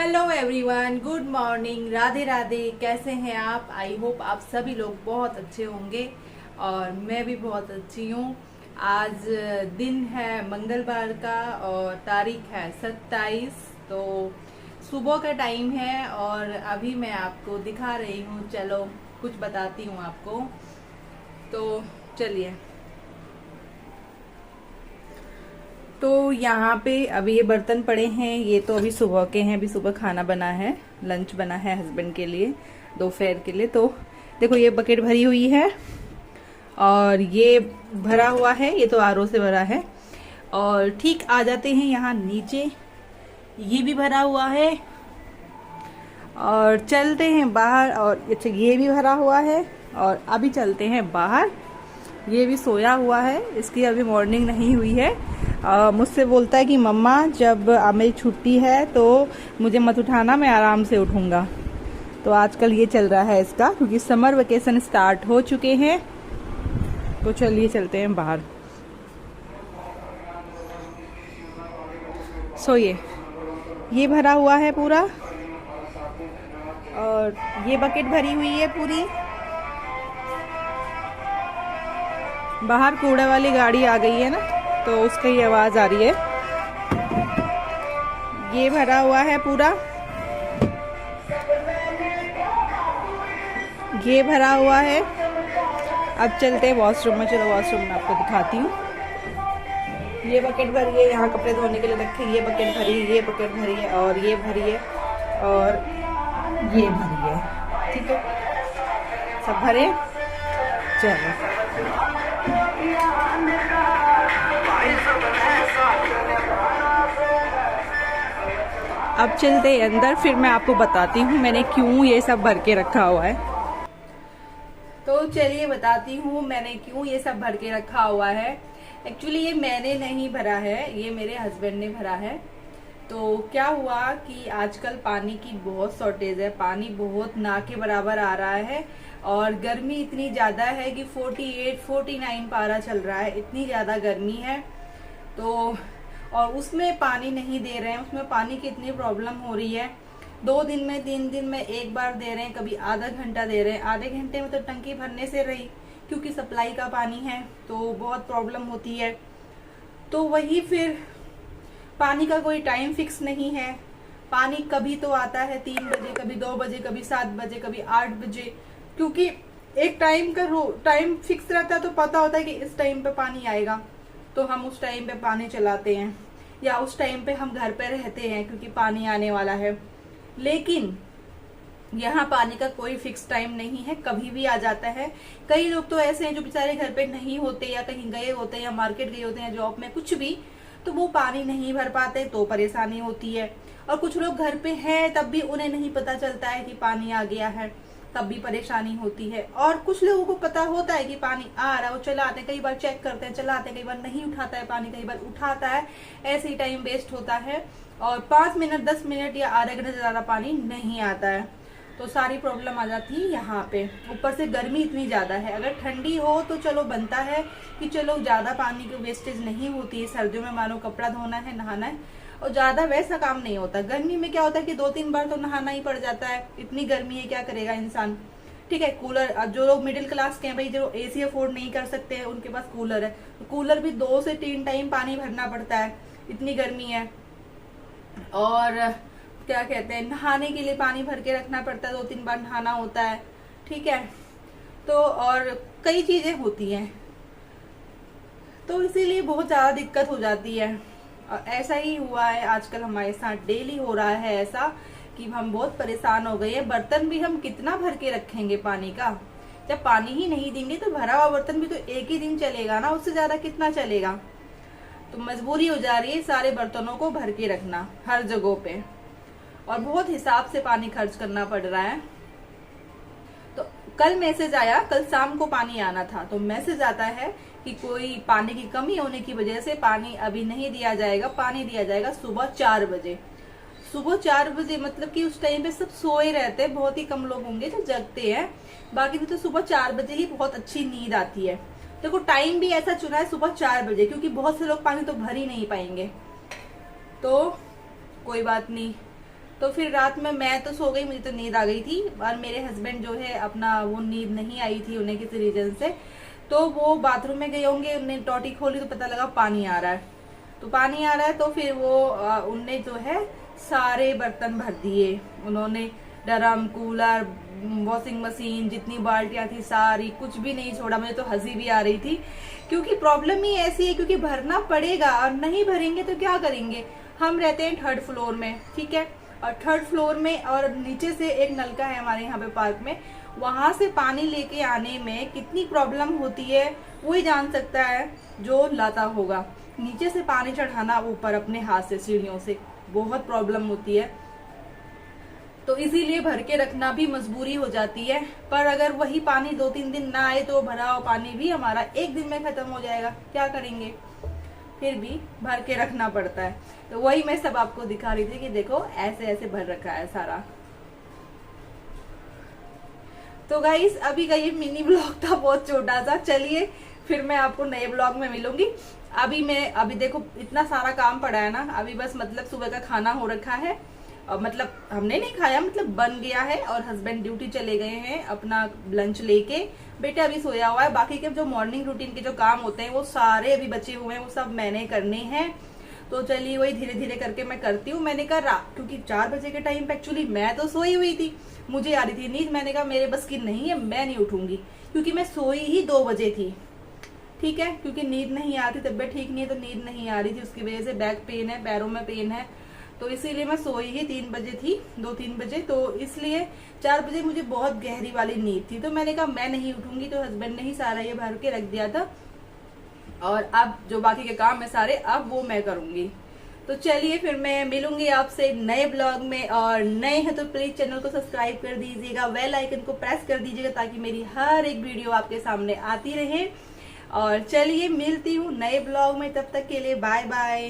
Hello everyone, good morning, Radhe Radhe. कैसे हैं आप? आई होप आप सभी लोग बहुत अच्छे होंगे और मैं भी बहुत अच्छी हूँ। आज दिन है मंगलवार का और तारीख है 27। तो सुबह का टाइम है और अभी मैं आपको दिखा रही हूँ। चलो कुछ बताती हूँ आपको। तो चलिए। तो यहाँ पे अभी ये बर्तन पड़े हैं, ये तो अभी सुबह के हैं। अभी सुबह खाना बना है, लंच बना है हस्बैंड के लिए, दोपहर के लिए। तो देखो ये बकेट भरी हुई है और ये भरा हुआ है, ये तो आरओ से भरा है। और ठीक आ जाते हैं यहाँ नीचे, ये भी भरा हुआ है और चलते हैं बाहर। और अच्छा ये भी भरा हुआ है और अभी चलते हैं बाहर। ये भी सोया हुआ है, इसकी अभी मॉर्निंग नहीं हुई है। मुझसे बोलता है कि मम्मा जब मेरी छुट्टी है तो मुझे मत उठाना, मैं आराम से उठूंगा। तो आजकल ये चल रहा है इसका, क्योंकि समर वेकेशन स्टार्ट हो चुके हैं। तो चलिए चलते हैं बाहर। सो ये भरा हुआ है पूरा और ये बकेट भरी हुई है पूरी। बाहर कूड़े वाली गाड़ी आ गई है ना, तो उसकी आवाज आ रही है। ये भरा हुआ है पूरा, ये भरा हुआ है। अब चलते हैं वॉशरूम में। चलो वॉशरूम में आपको दिखाती हूँ। ये बकेट भरी है, यहाँ कपड़े धोने के लिए रखे। ये बकेट भरी है, ये बकेट भरी है और ये भरी है और ये भरी है। ठीक है, सब भरे। चलो अब चलते हैं अंदर, फिर मैं आपको बताती हूँ मैंने क्यों ये सब भर के रखा हुआ है। तो चलिए बताती हूँ मैंने क्यों ये सब भर के रखा हुआ है। एक्चुअली ये मैंने नहीं भरा है, ये मेरे हस्बैंड ने भरा है। तो क्या हुआ कि आजकल पानी की बहुत शॉर्टेज है, पानी बहुत ना के बराबर आ रहा है और गर्मी इतनी ज्यादा है कि 48-49 पारा चल रहा है, इतनी ज्यादा गर्मी है। तो और उसमें पानी नहीं दे रहे हैं, उसमें पानी की इतनी प्रॉब्लम हो रही है। 2 दिन में 3 दिन में एक बार दे रहे हैं, कभी आधा घंटा दे रहे हैं। आधे घंटे में तो टंकी भरने से रही, क्योंकि सप्लाई का पानी है तो बहुत प्रॉब्लम होती है। तो वही फिर पानी का कोई टाइम फिक्स नहीं है। पानी कभी तो आता है 3 बजे, कभी 2 बजे, कभी 7 बजे, कभी 8 बजे, क्योंकि एक टाइम का टाइम फिक्स रहता है। तो पता होता है कि इस टाइम पे पानी आएगा, तो हम उस टाइम पे पानी चलाते हैं, या उस टाइम पे हम घर पे रहते हैं क्योंकि पानी आने वाला है। लेकिन यहाँ पानी का कोई फिक्स टाइम नहीं है, कभी भी आ जाता है। कई लोग तो ऐसे हैं जो बेचारे घर पे नहीं होते, या कहीं गए होते हैं, या मार्केट गए होते हैं, जॉब में कुछ भी, तो वो पानी नहीं भर पाते, तो परेशानी होती है। और कुछ लोग घर पे हैं तब भी उन्हें नहीं पता चलता है कि पानी आ गया है, तब भी परेशानी होती है। और कुछ लोगों को पता होता है कि पानी आ रहा है, वो चलाते हैं, कई बार चेक करते हैं, चलाते हैं, कई बार नहीं उठाता है पानी, कई बार उठाता है। ऐसे ही टाइम वेस्ट होता है और 5 मिनट 10 मिनट या आधे घंटे से ज्यादा पानी नहीं आता है। तो सारी प्रॉब्लम आ जाती है यहाँ पे। ऊपर से गर्मी इतनी ज्यादा है। अगर ठंडी हो तो चलो बनता है कि चलो ज्यादा पानी की वेस्टेज नहीं होती है। सर्दियों में मानो कपड़ा धोना है, नहाना है, और ज्यादा वैसा काम नहीं होता। गर्मी में क्या होता है कि 2-3 बार तो नहाना ही पड़ जाता है, इतनी गर्मी है, क्या करेगा इंसान। ठीक है, कूलर, अब जो लोग मिडिल क्लास के हैं भाई, जो एसी अफोर्ड नहीं कर सकते हैं, उनके पास कूलर है, तो कूलर भी 2 से 3 टाइम पानी भरना पड़ता है, इतनी गर्मी है। और क्या कहते हैं, नहाने के लिए पानी भर के रखना पड़ता है, 2-3 बार नहाना होता है। ठीक है, तो और कई चीजें होती हैं, तो इसीलिए बहुत ज्यादा दिक्कत हो जाती है। और ऐसा ही हुआ है आजकल हमारे साथ, डेली हो रहा है ऐसा कि हम बहुत परेशान हो गए हैं। बर्तन भी हम कितना भर के रखेंगे पानी का, जब पानी ही नहीं देंगे तो भरा हुआ बर्तन भी तो एक ही दिन चलेगा ना, उससे ज्यादा कितना चलेगा। तो मजबूरी हो जा रही है सारे बर्तनों को भर के रखना हर जगह पे, और बहुत हिसाब से पानी खर्च करना पड़ रहा है। तो कल मैसेज आया, कल शाम को पानी आना था, तो मैसेज आता है कि कोई पानी की कमी होने की वजह से पानी अभी नहीं दिया जाएगा, पानी दिया जाएगा सुबह 4 बजे। सुबह 4 बजे मतलब कि उस टाइम पे सब सोए रहते हैं, बहुत ही कम लोग होंगे जो जगते हैं, बाकी भी तो सुबह 4 बजे ही बहुत अच्छी नींद आती है। देखो टाइम भी ऐसा चुना है सुबह 4 बजे, क्योंकि बहुत से लोग पानी तो भर ही नहीं पाएंगे। तो कोई बात नहीं, तो फिर रात में मैं तो सो गई, मुझे तो नींद आ गई थी, और मेरे हस्बैंड जो है अपना वो नींद नहीं आई थी उन्हें किसी रीजन से, तो वो बाथरूम में गए होंगे, उन्हें टॉटी खोली तो पता लगा पानी आ रहा है। तो पानी आ रहा है तो फिर वो उनने जो है सारे बर्तन भर दिए, उन्होंने ड्रम, कूलर, वॉशिंग मशीन, जितनी बाल्टियां थी सारी, कुछ भी नहीं छोड़ा। मुझे तो हंसी भी आ रही थी, क्योंकि प्रॉब्लम ही ऐसी है, क्योंकि भरना पड़ेगा और नहीं भरेंगे तो क्या करेंगे। हम रहते हैं 3rd फ्लोर में, ठीक है, और 3rd फ्लोर में, और नीचे से एक नलका है हमारे यहाँ पे पार्क में, वहां से पानी लेके आने में कितनी प्रॉब्लम होती है वही जान सकता है जो लाता होगा। नीचे से पानी चढ़ाना ऊपर अपने हाथ से सीढ़ियों से बहुत प्रॉब्लम होती है, तो इसीलिए भर के रखना भी मजबूरी हो जाती है। पर अगर वही पानी 2-3 दिन ना आए तो भरा हुआ पानी भी हमारा एक दिन में खत्म हो जाएगा, क्या करेंगे, फिर भी भर के रखना पड़ता है। तो वही मैं सब आपको दिखा रही थी कि देखो ऐसे ऐसे भर रखा है सारा। तो गाइस अभी का ये मिनी ब्लॉग था बहुत छोटा सा, चलिए फिर मैं आपको नए ब्लॉग में मिलूंगी। अभी देखो इतना सारा काम पड़ा है ना, अभी बस मतलब सुबह का खाना हो रखा है, और मतलब हमने नहीं खाया, मतलब बन गया है, और हस्बैंड ड्यूटी चले गए हैं अपना लंच लेके, बेटा अभी सोया हुआ है। बाकी के जो मॉर्निंग रूटीन के जो काम होते हैं वो सारे अभी बचे हुए हैं, वो सब मैंने करने हैं। तो चलिए वही धीरे धीरे करके मैं करती हूँ। मैंने कहा क्योंकि 4 बजे के टाइम पे एक्चुअली मैं तो सोई हुई थी, मुझे आ रही थी नींद, मैंने कहा मेरे बस की नहीं है, मैं नहीं उठूंगी, क्योंकि मैं सोई ही 2 बजे थी, ठीक है, क्योंकि नींद नहीं आती, तबियत ठीक नहीं है तो नींद नहीं आ रही थी, उसकी वजह से बैक पेन है, पैरों में पेन है, तो इसीलिए मैं सोई ही 3 बजे थी, 2-3 बजे, तो इसलिए 4 बजे मुझे बहुत गहरी वाली नींद थी। तो मैंने कहा मैं नहीं उठूंगी, तो हस्बैंड ने ही सारा ये भर के रख दिया था, और अब जो बाकी के काम है सारे अब वो मैं करूंगी। तो चलिए फिर मैं मिलूंगी आपसे नए ब्लॉग में, और नए हैं तो प्लीज चैनल को सब्सक्राइब कर दीजिएगा, बेल आइकन को प्रेस कर दीजिएगा, ताकि मेरी हर एक वीडियो आपके सामने आती रहे। और चलिए मिलती हूँ नए ब्लॉग में, तब तक के लिए बाय बाय।